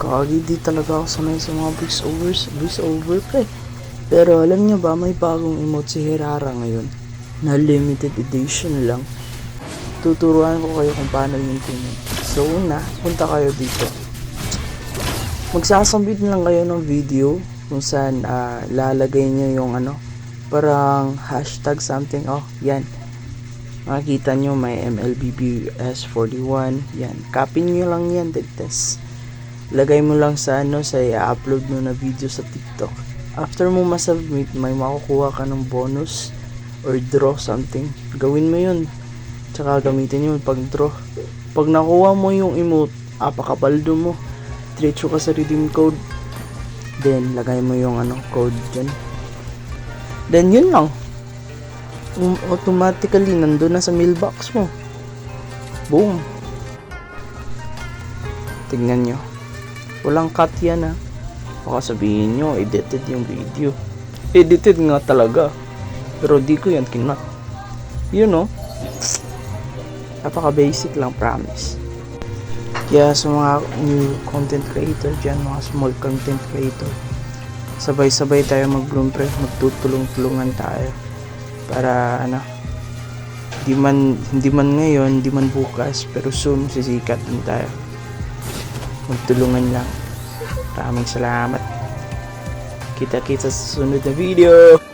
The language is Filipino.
Kagi, di talaga ako sanay sa mga voice-over pre. Pero alam niyo ba, may bagong emote si Hirara ngayon na limited edition lang. Tuturuan ko kayo kung paano yung tingin. So una, punta kayo dito. Magsasambit lang kayo ng video kung saan lalagay niyo yung parang hashtag something. Oh, yan. Makikita nyo may MLBBS41. Yan. Copy nyo lang yan, degtes. Lagay mo lang sa sa i-upload mo na video sa TikTok. After mo masubmit, may makukuha ka ng bonus or draw something. Gawin mo yun. Tsaka gamitin yun pag draw. Pag nakuha mo yung emote, apakapaldo mo. Diretso ka sa redeem code. Then, lagay mo yung code dyan. Then, yun lang. Automatically, nandun na sa mailbox mo. Boom. Tignan nyo. Walang cut yan Baka sabihin nyo, edited yung video. Edited nga talaga. Pero di ko yan kinat. You know? Napaka basic lang, promise. Kaya sa mga new content creator dyan, mga small content creator, sabay-sabay tayo mag-bloom pre, magtutulong-tulungan tayo. Para hindi man ngayon, hindi man bukas, pero soon sisikat din tayo. Magtulungan lang. Maraming salamat. Kita-kita sa susunod na video.